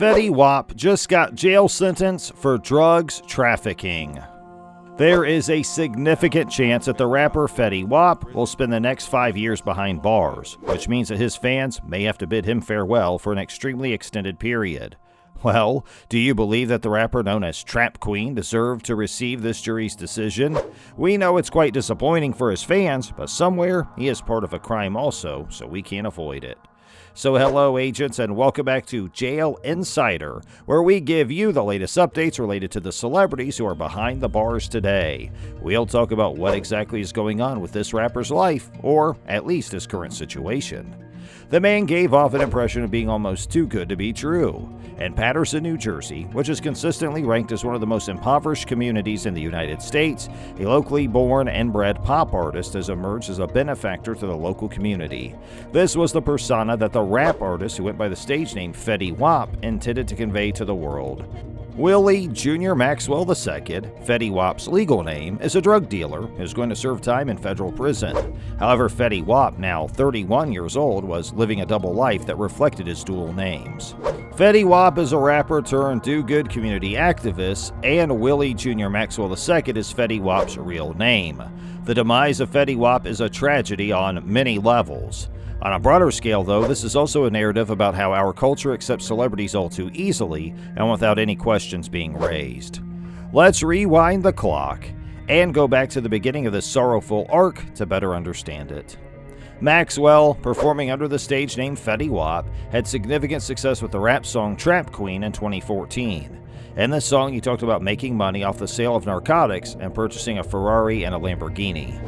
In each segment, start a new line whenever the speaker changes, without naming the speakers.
Fetty Wap just got jail sentence for drugs trafficking. There is a significant chance that the rapper Fetty Wap will spend the next 5 years behind bars, which means that his fans may have to bid him farewell for an extremely extended period. Well, do you believe that the rapper known as Trap Queen deserved to receive this jury's decision? We know it's quite disappointing for his fans, but somewhere he is part of a crime also, so we can't avoid it. So hello agents, and welcome back to Jail Insider, where we give you the latest updates related to the celebrities who are behind the bars today. We'll talk about what exactly is going on with this rapper's life, or at least his current situation. The man gave off an impression of being almost too good to be true. In Paterson, New Jersey, which is consistently ranked as one of the most impoverished communities in the United States, a locally born and bred pop artist has emerged as a benefactor to the local community. This was the persona that the rap artist, who went by the stage name Fetty Wap, intended to convey to the world. Willie Junior Maxwell II, Fetty Wap's legal name, is a drug dealer who is going to serve time in federal prison. However, Fetty Wap, now 31 years old, was living a double life that reflected his dual names. Fetty Wap is a rapper turned do-good community activist, and Willie Junior Maxwell II is Fetty Wap's real name. The demise of Fetty Wap is a tragedy on many levels. On a broader scale, though, this is also a narrative about how our culture accepts celebrities all too easily and without any questions being raised. Let's rewind the clock and go back to the beginning of this sorrowful arc to better understand it. Maxwell, performing under the stage name Fetty Wap, had significant success with the rap song Trap Queen in 2014. In this song, he talked about making money off the sale of narcotics and purchasing a Ferrari and a Lamborghini.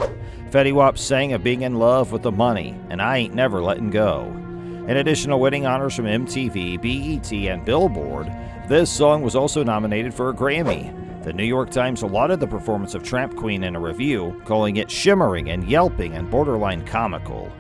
Fetty Wap sang of being in love with the money, and I ain't never letting go. In addition to winning honors from MTV, BET, and Billboard, this song was also nominated for a Grammy. The New York Times lauded the performance of Trap Queen in a review, calling it shimmering and yelping and borderline comical.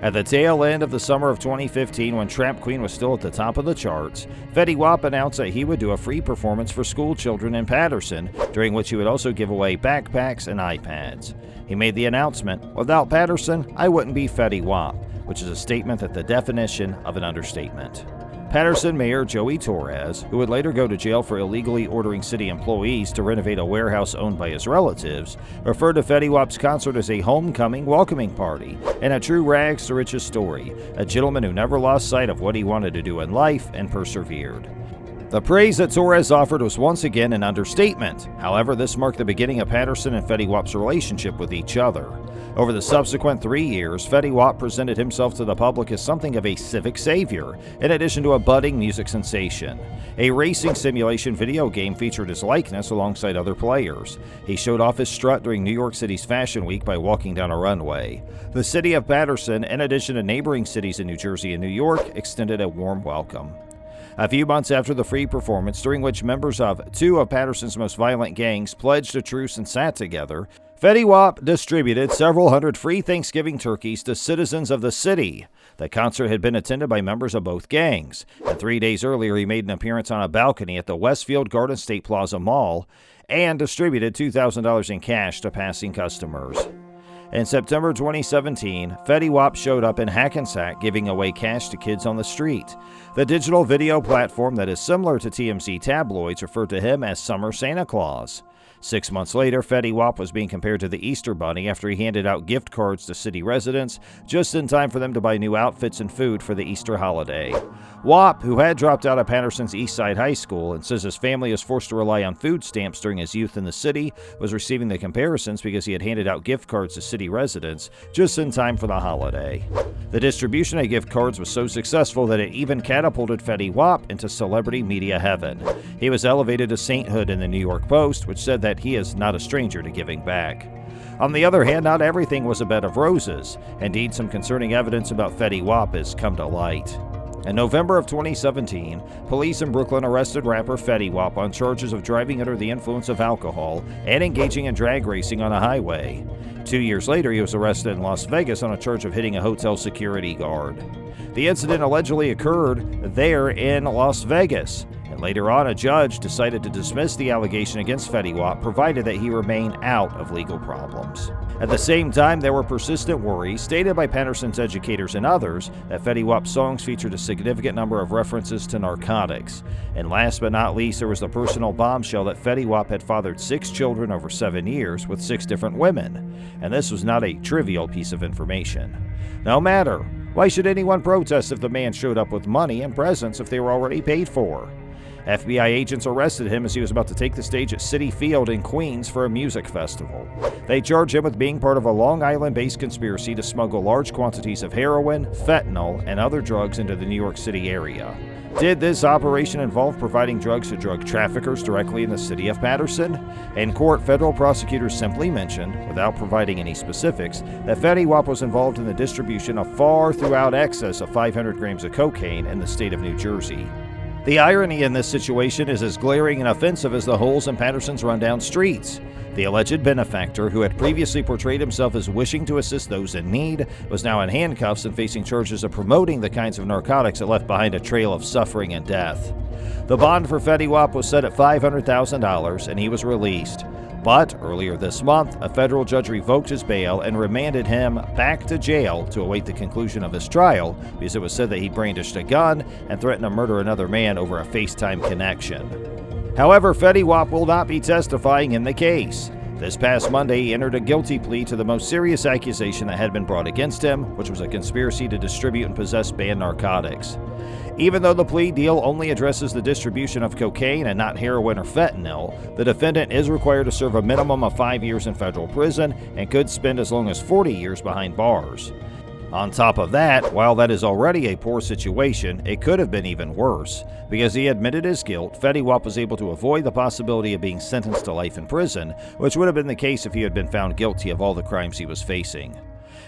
At the tail end of the summer of 2015, when Trap Queen was still at the top of the charts, Fetty Wap announced that he would do a free performance for school children in Paterson, during which he would also give away backpacks and iPads. He made the announcement, "Without Paterson, I wouldn't be Fetty Wap," which is a statement at the definition of an understatement. Paterson Mayor Joey Torres, who would later go to jail for illegally ordering city employees to renovate a warehouse owned by his relatives, referred to Fetty Wap's concert as a homecoming welcoming party and a true rags to riches story, a gentleman who never lost sight of what he wanted to do in life and persevered. The praise that Torres offered was once again an understatement. However, this marked the beginning of Paterson and Fetty Wap's relationship with each other. Over the subsequent 3 years, Fetty Wap presented himself to the public as something of a civic savior, in addition to a budding music sensation. A racing simulation video game featured his likeness alongside other players. He showed off his strut during New York City's Fashion Week by walking down a runway. The city of Paterson, in addition to neighboring cities in New Jersey and New York, extended a warm welcome. A few months after the free performance, during which members of two of Paterson's most violent gangs pledged a truce and sat together, Fetty Wap distributed several hundred free Thanksgiving turkeys to citizens of the city. The concert had been attended by members of both gangs, and 3 days earlier he made an appearance on a balcony at the Westfield Garden State Plaza Mall and distributed $2,000 in cash to passing customers. In September 2017, Fetty Wap showed up in Hackensack giving away cash to kids on the street. The digital video platform that is similar to TMZ tabloids referred to him as Summer Santa Claus. 6 months later, Fetty Wap was being compared to the Easter Bunny after he handed out gift cards to city residents just in time for them to buy new outfits and food for the Easter holiday. Wap, who had dropped out of Paterson's East Side High School and says his family was forced to rely on food stamps during his youth in the city, was receiving the comparisons because he had handed out gift cards to city residents just in time for the holiday. The distribution of gift cards was so successful that it even catapulted Fetty Wap into celebrity media heaven. He was elevated to sainthood in the New York Post, which said that he is not a stranger to giving back. On the other hand, not everything was a bed of roses. Indeed, some concerning evidence about Fetty Wap has come to light. In November of 2017, police in Brooklyn arrested rapper Fetty Wap on charges of driving under the influence of alcohol and engaging in drag racing on a highway. 2 years later, he was arrested in Las Vegas on a charge of hitting a hotel security guard. The incident allegedly occurred there in Las Vegas. but later on a judge decided to dismiss the allegation against Fetty Wap, provided that he remain out of legal problems. At the same time, there were persistent worries, stated by Paterson's educators and others, that Fetty Wap's songs featured a significant number of references to narcotics. And last but not least, there was the personal bombshell that Fetty Wap had fathered 6 children over 7 years with 6 different women. And this was not a trivial piece of information. No matter, why should anyone protest if the man showed up with money and presents if they were already paid for? FBI agents arrested him as he was about to take the stage at Citi Field in Queens for a music festival. They charged him with being part of a Long Island-based conspiracy to smuggle large quantities of heroin, fentanyl, and other drugs into the New York City area. Did this operation involve providing drugs to drug traffickers directly in the city of Paterson? In court, federal prosecutors simply mentioned, without providing any specifics, that Fetty Wap was involved in the distribution of far throughout excess of 500 grams of cocaine in the state of New Jersey. The irony in this situation is as glaring and offensive as the holes in Paterson's rundown streets. The alleged benefactor, who had previously portrayed himself as wishing to assist those in need, was now in handcuffs and facing charges of promoting the kinds of narcotics that left behind a trail of suffering and death. The bond for Fetty Wap was set at $500,000 and he was released. But earlier this month, a federal judge revoked his bail and remanded him back to jail to await the conclusion of his trial because it was said that he brandished a gun and threatened to murder another man over a FaceTime connection. However, Fetty Wap will not be testifying in the case. This past Monday, he entered a guilty plea to the most serious accusation that had been brought against him, which was a conspiracy to distribute and possess banned narcotics. Even though the plea deal only addresses the distribution of cocaine and not heroin or fentanyl, the defendant is required to serve a minimum of 5 years in federal prison and could spend as long as 40 years behind bars. On top of that, while that is already a poor situation, it could have been even worse. Because he admitted his guilt, Fetty Wap was able to avoid the possibility of being sentenced to life in prison, which would have been the case if he had been found guilty of all the crimes he was facing.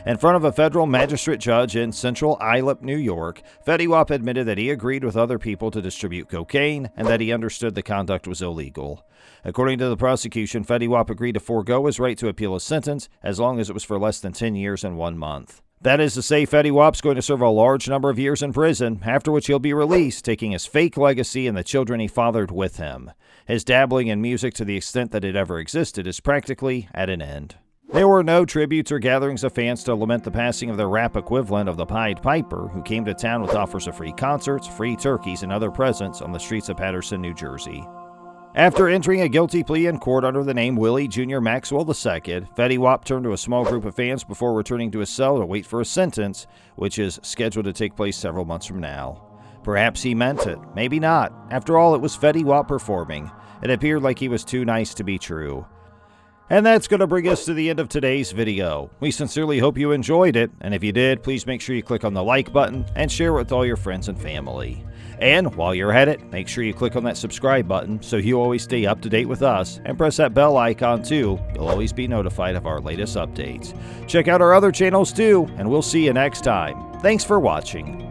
In front of a federal magistrate judge in central Islip, New York, Fetty Wap admitted that he agreed with other people to distribute cocaine and that he understood the conduct was illegal. According to the prosecution, Fetty Wap agreed to forego his right to appeal his sentence as long as it was for less than 10 years and 1 month. That is to say, Fetty Wap's going to serve a large number of years in prison, after which he'll be released, taking his fake legacy and the children he fathered with him. His dabbling in music, to the extent that it ever existed, is practically at an end. There were no tributes or gatherings of fans to lament the passing of the rap equivalent of the Pied Piper, who came to town with offers of free concerts, free turkeys, and other presents on the streets of Paterson, New Jersey. After entering a guilty plea in court under the name Willie Junior Maxwell II, Fetty Wap turned to a small group of fans before returning to his cell to wait for a sentence, which is scheduled to take place several months from now. Perhaps he meant it, maybe not. After all, it was Fetty Wap performing. It appeared like he was too nice to be true. And that's going to bring us to the end of today's video. We sincerely hope you enjoyed it, and if you did, please make sure you click on the like button and share it with all your friends and family. And while you're at it, make sure you click on that subscribe button so you always stay up to date with us, and press that bell icon too. You'll always be notified of our latest updates. Check out our other channels too, and we'll see you next time. Thanks for watching.